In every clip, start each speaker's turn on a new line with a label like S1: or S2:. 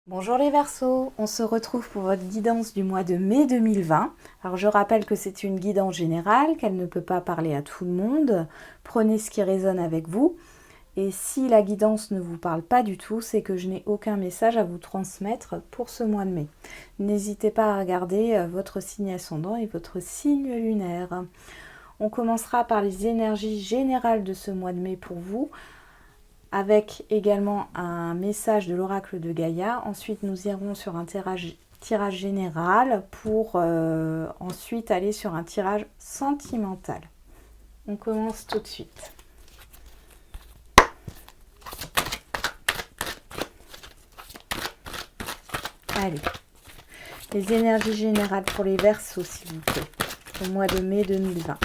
S1: Bonjour les Verseaux, on se retrouve pour votre guidance du mois de mai 2020. Alors je rappelle que c'est une guidance générale, qu'elle ne peut pas parler à tout le monde. Prenez ce qui résonne avec vous. Et si la guidance ne vous parle pas du tout, c'est que je n'ai aucun message à vous transmettre pour ce mois de mai. N'hésitez pas à regarder votre signe ascendant et votre signe lunaire. On commencera par les énergies générales de ce mois de mai pour vous, avec également un message de l'oracle de Gaïa. Ensuite, nous irons sur un tirage général pour ensuite aller sur un tirage sentimental. On commence tout de suite. Allez, les énergies générales pour les Verseaux, s'il vous plaît, au mois de mai 2020.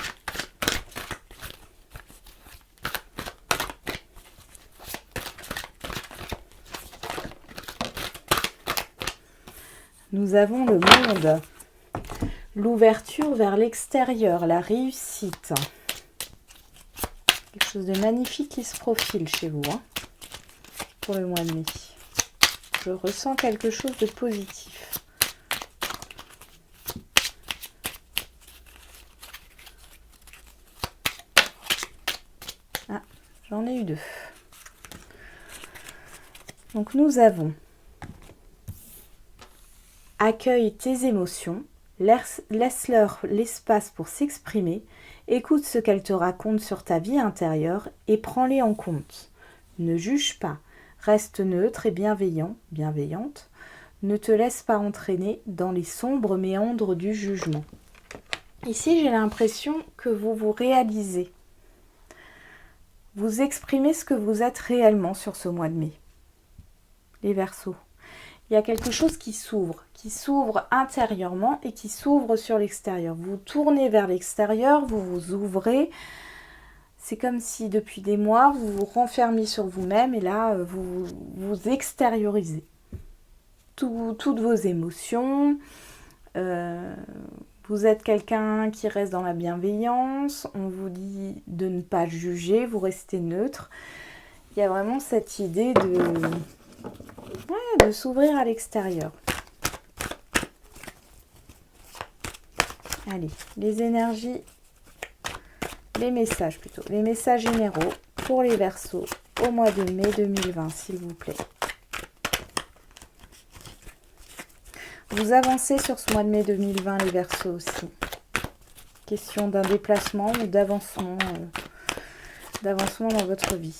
S1: Nous avons le monde, l'ouverture vers l'extérieur, la réussite. Quelque chose de magnifique qui se profile chez vous pour le mois de mai. Je ressens quelque chose de positif. Ah, j'en ai eu deux. Donc nous avons accueille tes émotions, laisse-leur l'espace pour s'exprimer, écoute ce qu'elles te racontent sur ta vie intérieure et prends-les en compte. Ne juge pas, reste neutre et bienveillante, ne te laisse pas entraîner dans les sombres méandres du jugement. Ici, j'ai l'impression que vous vous réalisez. Vous exprimez ce que vous êtes réellement sur ce mois de mai. Les Verseaux. Il y a quelque chose qui s'ouvre intérieurement et qui s'ouvre sur l'extérieur. Vous tournez vers l'extérieur, vous vous ouvrez. C'est comme si depuis des mois, vous vous renfermiez sur vous-même et là, vous vous extériorisez. Toutes vos émotions. Vous êtes quelqu'un qui reste dans la bienveillance. On vous dit de ne pas juger, vous restez neutre. Il y a vraiment cette idée de s'ouvrir à l'extérieur. Allez, les énergies, les messages généraux pour les Verseaux au mois de mai 2020, s'il vous plaît. Vous avancez sur ce mois de mai 2020, les Verseaux aussi. Question d'un déplacement ou d'avancement dans votre vie.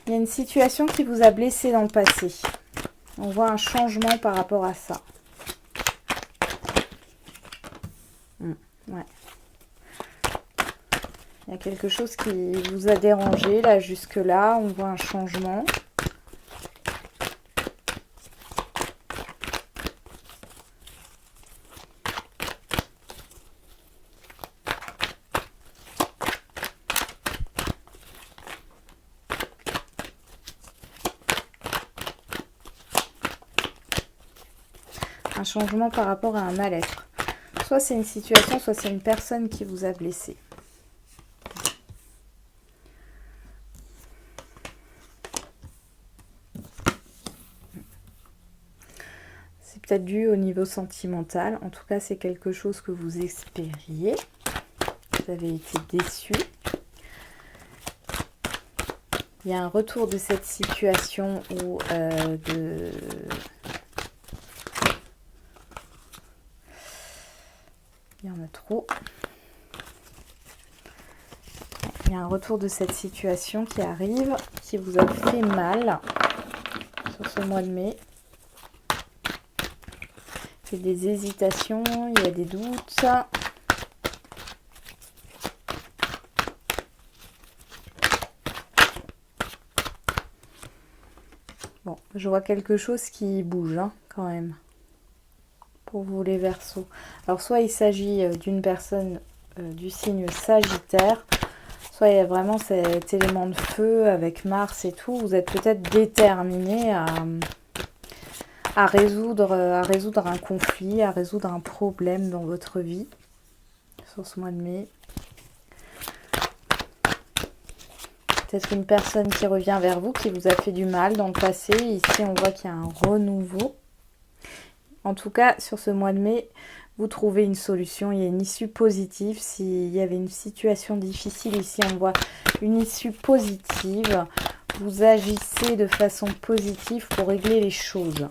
S1: Il y a une situation qui vous a blessé dans le passé. On voit un changement par rapport à ça. Ouais. Il y a quelque chose qui vous a dérangé là jusque-là. On voit un changement. Un changement par rapport à un mal-être. Soit c'est une situation, soit c'est une personne qui vous a blessé. C'est peut-être dû au niveau sentimental. En tout cas, c'est quelque chose que vous espériez. Vous avez été déçu. Il y a un retour de cette situation où il y en a trop. Il y a un retour de cette situation qui arrive, qui vous a fait mal sur ce mois de mai. Il y a des hésitations, il y a des doutes. Bon, je vois quelque chose qui bouge quand même. Pour vous les Verseaux. Alors soit il s'agit d'une personne du signe Sagittaire, soit il y a vraiment cet élément de feu avec Mars et tout. Vous êtes peut-être déterminé à résoudre un conflit, à résoudre un problème dans votre vie. sur ce mois de mai. Peut-être une personne qui revient vers vous, qui vous a fait du mal dans le passé. Ici, on voit qu'il y a un renouveau. En tout cas, sur ce mois de mai, vous trouvez une solution. Il y a une issue positive. S'il y avait une situation difficile, ici, on voit une issue positive. Vous agissez de façon positive pour régler les choses.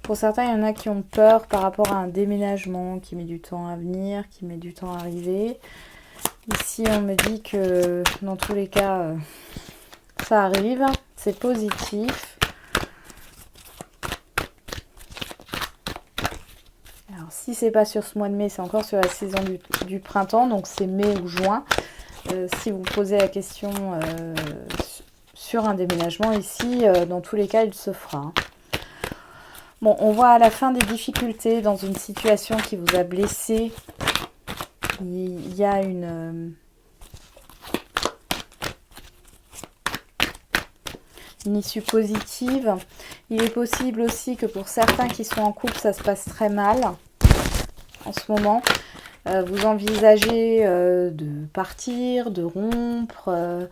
S1: Pour certains, il y en a qui ont peur par rapport à un déménagement qui met du temps à venir, qui met du temps à arriver. Ici, on me dit que dans tous les cas, ça arrive, c'est positif. Alors, si c'est pas sur ce mois de mai, c'est encore sur la saison du printemps, donc c'est mai ou juin. Si vous posez la question sur un déménagement, ici, dans tous les cas, il se fera. Hein. Bon, on voit à la fin des difficultés dans une situation qui vous a blessé. Il y a une issue positive. Il est possible aussi que pour certains qui sont en couple, ça se passe très mal en ce moment. Vous envisagez de partir, de rompre.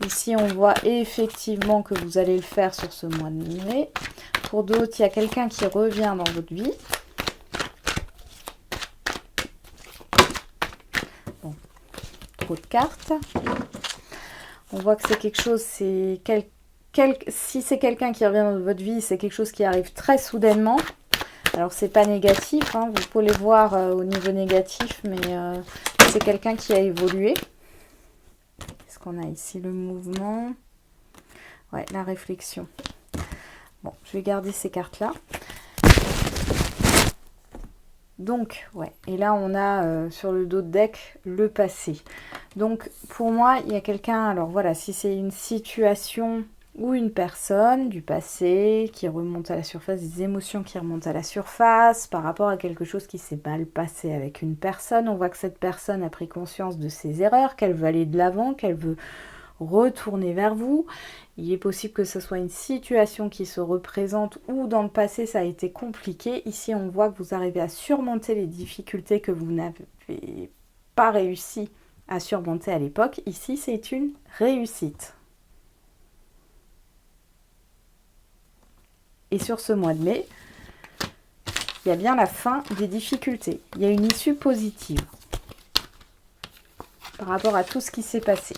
S1: Ici, on voit effectivement que vous allez le faire sur ce mois de mai. Pour d'autres, il y a quelqu'un qui revient dans votre vie. Bon, trop de cartes. On voit que c'est quelque chose, si c'est quelqu'un qui revient dans votre vie, c'est quelque chose qui arrive très soudainement. Alors, c'est pas négatif, hein, vous pouvez le voir au niveau négatif, mais c'est quelqu'un qui a évolué. Est-ce qu'on a ici le mouvement? Ouais, la réflexion. Bon, je vais garder ces cartes-là. Donc, ouais. Et là, on a sur le dos de deck le passé. Donc, pour moi, il y a quelqu'un... Alors, voilà, si c'est une situation ou une personne du passé qui remonte à la surface, des émotions qui remontent à la surface par rapport à quelque chose qui s'est mal passé avec une personne. On voit que cette personne a pris conscience de ses erreurs, qu'elle veut aller de l'avant, qu'elle veut retourner vers vous. Il est possible que ce soit une situation qui se représente ou dans le passé ça a été compliqué. Ici on voit que vous arrivez à surmonter les difficultés que vous n'avez pas réussi à surmonter à l'époque. Ici c'est une réussite. Et sur ce mois de mai, il y a bien la fin des difficultés. Il y a une issue positive par rapport à tout ce qui s'est passé.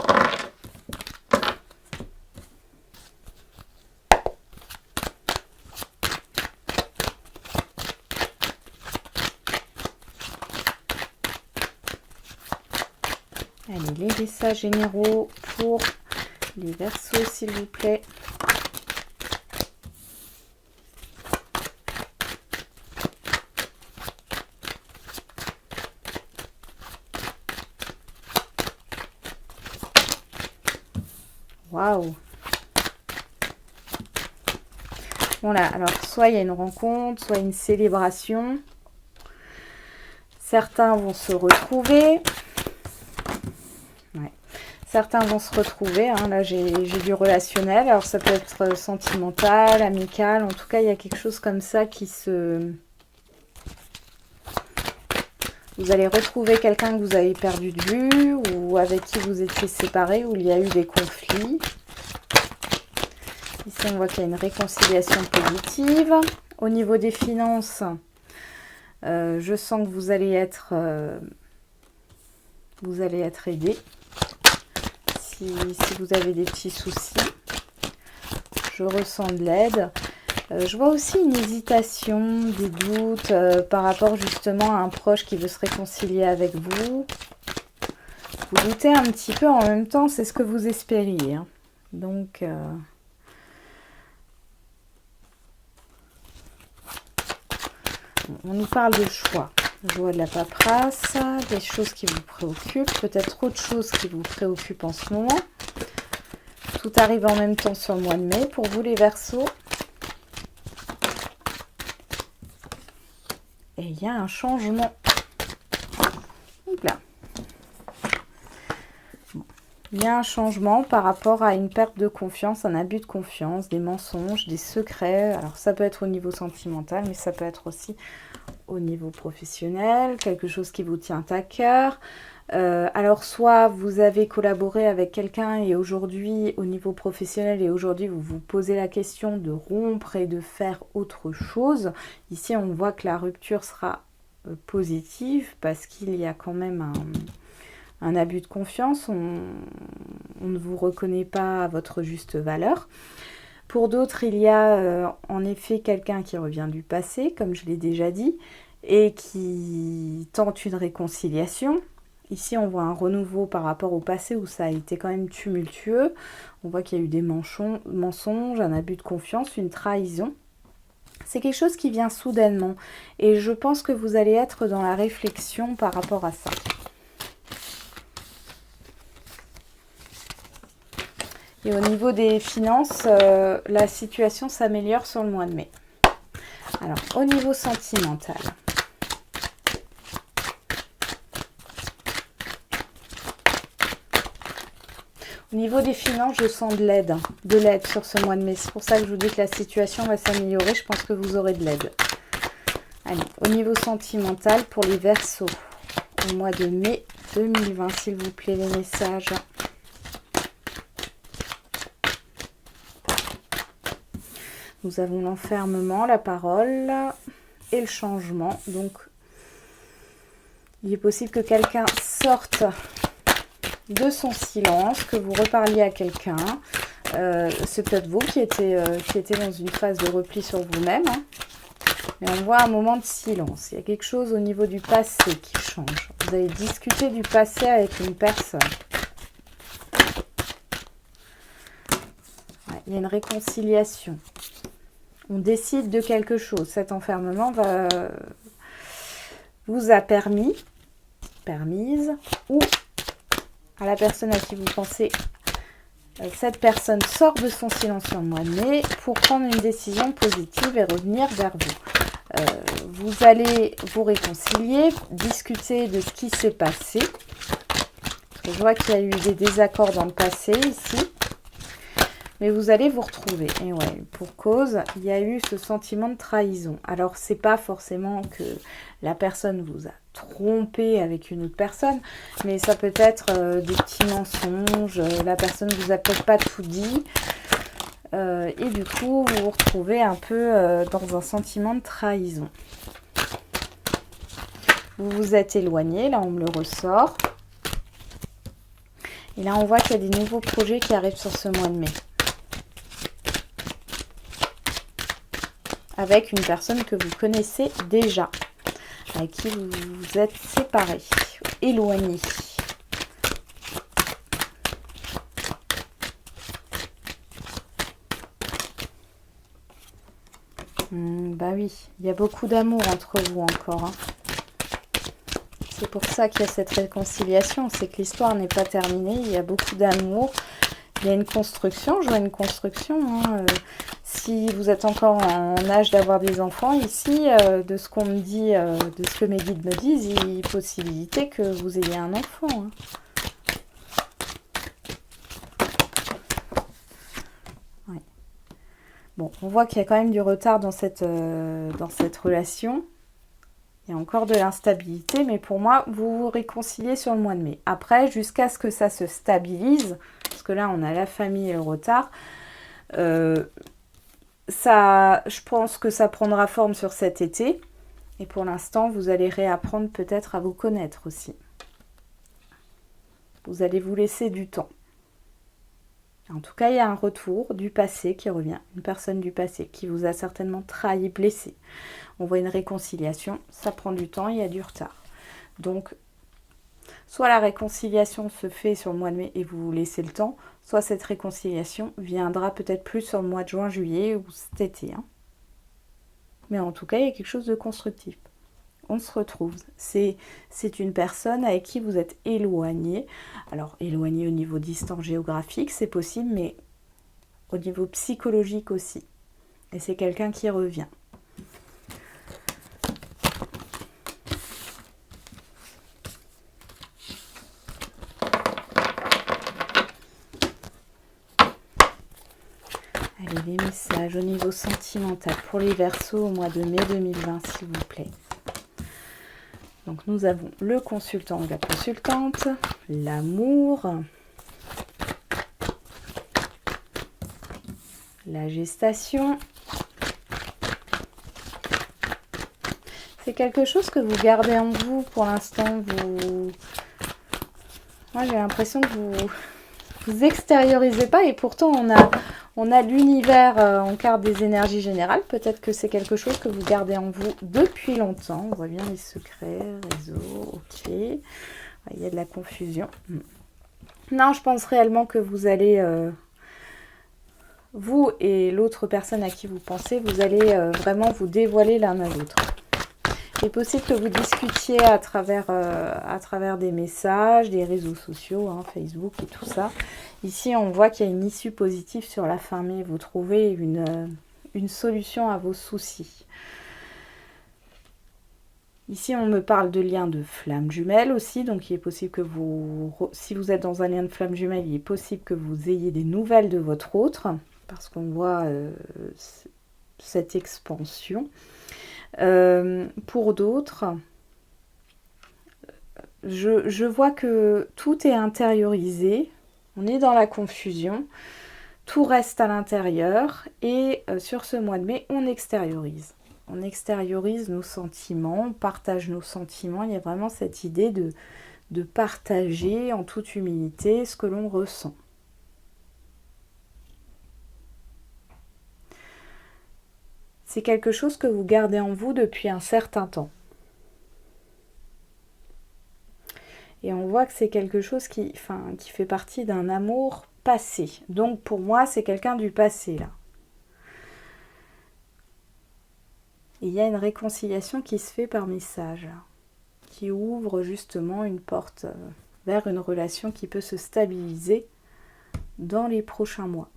S1: Allez, les messages généraux pour les Verseaux, s'il vous plaît. Waouh! Voilà, alors soit il y a une rencontre, soit une célébration. Certains vont se retrouver. Ouais. Certains vont se retrouver. Hein. Là, j'ai du relationnel. Alors, ça peut être sentimental, amical. En tout cas, il y a quelque chose comme ça qui se... Vous allez retrouver quelqu'un que vous avez perdu de vue ou avec qui vous étiez séparés, où il y a eu des conflits. Ici, on voit qu'il y a une réconciliation positive. Au niveau des finances, je sens que vous allez être aidé. Si vous avez des petits soucis, je ressens de l'aide. Je vois aussi une hésitation, des doutes par rapport justement à un proche qui veut se réconcilier avec vous. Vous doutez un petit peu, en même temps, c'est ce que vous espériez. Hein. Donc, on nous parle de choix. Je vois de la paperasse, des choses qui vous préoccupent, peut-être autre chose qui vous préoccupe en ce moment. Tout arrive en même temps sur le mois de mai pour vous les Verseaux. Et il y a un changement. Donc là. Il y a un changement par rapport à une perte de confiance, un abus de confiance, des mensonges, des secrets. Alors ça peut être au niveau sentimental, mais ça peut être aussi au niveau professionnel, quelque chose qui vous tient à cœur. Alors soit vous avez collaboré avec quelqu'un et aujourd'hui au niveau professionnel et aujourd'hui vous vous posez la question de rompre et de faire autre chose. Ici on voit que la rupture sera positive parce qu'il y a quand même un abus de confiance, on ne vous reconnaît pas à votre juste valeur. Pour d'autres, il y a en effet quelqu'un qui revient du passé, comme je l'ai déjà dit, et qui tente une réconciliation. Ici, on voit un renouveau par rapport au passé où ça a été quand même tumultueux. On voit qu'il y a eu des mensonges, un abus de confiance, une trahison. C'est quelque chose qui vient soudainement et je pense que vous allez être dans la réflexion par rapport à ça. Et au niveau des finances, la situation s'améliore sur le mois de mai. Alors, au niveau sentimental. Au niveau des finances, je sens de l'aide sur ce mois de mai. C'est pour ça que je vous dis que la situation va s'améliorer. Je pense que vous aurez de l'aide. Allez, au niveau sentimental, pour les Verseaux, au mois de mai 2020, s'il vous plaît, les messages. Nous avons l'enfermement, la parole et le changement. Donc, il est possible que quelqu'un sorte de son silence, que vous reparliez à quelqu'un. C'est peut-être vous qui étiez dans une phase de repli sur vous-même. Hein. Mais on voit un moment de silence. Il y a quelque chose au niveau du passé qui change. Vous allez discuter du passé avec une personne. Ouais, il y a une réconciliation. On décide de quelque chose. Cet enfermement vous a permise, ou à la personne à qui vous pensez, cette personne sort de son silence sur le mois de mai pour prendre une décision positive et revenir vers vous. Vous allez vous réconcilier, discuter de ce qui s'est passé. Je vois qu'il y a eu des désaccords dans le passé ici. Mais vous allez vous retrouver. Et ouais, pour cause, il y a eu ce sentiment de trahison. Alors, c'est pas forcément que la personne vous a trompé avec une autre personne, mais ça peut être des petits mensonges. La personne ne vous a peut-être pas tout dit. Et du coup, vous vous retrouvez un peu dans un sentiment de trahison. Vous vous êtes éloigné. Là, on me le ressort. Et là, on voit qu'il y a des nouveaux projets qui arrivent sur ce mois de mai. Avec une personne que vous connaissez déjà, avec qui vous vous êtes séparés, éloignés. Bah oui, il y a beaucoup d'amour entre vous encore. Hein. C'est pour ça qu'il y a cette réconciliation, c'est que l'histoire n'est pas terminée, il y a beaucoup d'amour. Il y a une construction, je vois une construction. Hein. Si vous êtes encore en âge d'avoir des enfants, ici, de ce qu'on me dit, de ce que mes guides me disent, il y a possibilité que vous ayez un enfant. Hein. Ouais. Bon, on voit qu'il y a quand même du retard dans cette relation. Il y a encore de l'instabilité, mais pour moi, vous vous réconciliez sur le mois de mai. Après, jusqu'à ce que ça se stabilise, parce que là, on a la famille et le retard, je pense que ça prendra forme sur cet été. Et pour l'instant, vous allez réapprendre peut-être à vous connaître aussi. Vous allez vous laisser du temps. En tout cas, il y a un retour du passé qui revient. Une personne du passé qui vous a certainement trahi, blessé. On voit une réconciliation. Ça prend du temps, il y a du retard. Donc, soit la réconciliation se fait sur le mois de mai et vous vous laissez le temps, soit cette réconciliation viendra peut-être plus sur le mois de juin, juillet ou cet été. Hein. Mais en tout cas, il y a quelque chose de constructif. On se retrouve. C'est une personne avec qui vous êtes éloigné. Alors, éloigné au niveau distance géographique, c'est possible, mais au niveau psychologique aussi. Et c'est quelqu'un qui revient. les messages au niveau sentimental pour les Verseaux au mois de mai 2020, s'il vous plaît. Donc nous avons le consultant ou la consultante, l'amour, la gestation. C'est quelque chose que vous gardez en vous pour l'instant. Moi j'ai l'impression que vous extériorisez pas et pourtant on a l'univers en carte des énergies générales. Peut-être que c'est quelque chose que vous gardez en vous depuis longtemps. On voit bien les secrets, réseau, ok. Il y a de la confusion. Non, je pense réellement que vous allez, vous et l'autre personne à qui vous pensez, vous allez vraiment vous dévoiler l'un à l'autre. Il est possible que vous discutiez à travers des messages, des réseaux sociaux, hein, Facebook et tout ça. Ici, on voit qu'il y a une issue positive sur la fin mai. Vous trouvez une solution à vos soucis. Ici, on me parle de lien de flamme jumelle aussi. Donc, il est possible que si vous êtes dans un lien de flamme jumelle, il est possible que vous ayez des nouvelles de votre autre. Parce qu'on voit cette expansion. Pour d'autres, je vois que tout est intériorisé, on est dans la confusion, tout reste à l'intérieur et sur ce mois de mai, on extériorise. On extériorise nos sentiments, on partage nos sentiments, il y a vraiment cette idée de partager en toute humilité ce que l'on ressent. C'est quelque chose que vous gardez en vous depuis un certain temps. Et on voit que c'est quelque chose qui fait partie d'un amour passé. Donc pour moi, c'est quelqu'un du passé là. Et il y a une réconciliation qui se fait par message, qui ouvre justement une porte vers une relation qui peut se stabiliser dans les prochains mois.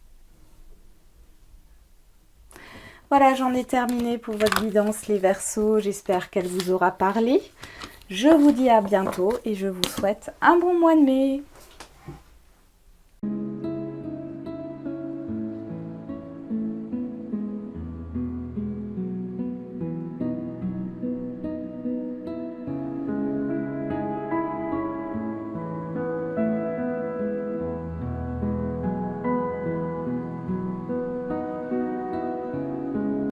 S1: Voilà, j'en ai terminé pour votre guidance les Verseaux. J'espère qu'elle vous aura parlé. Je vous dis à bientôt et je vous souhaite un bon mois de mai.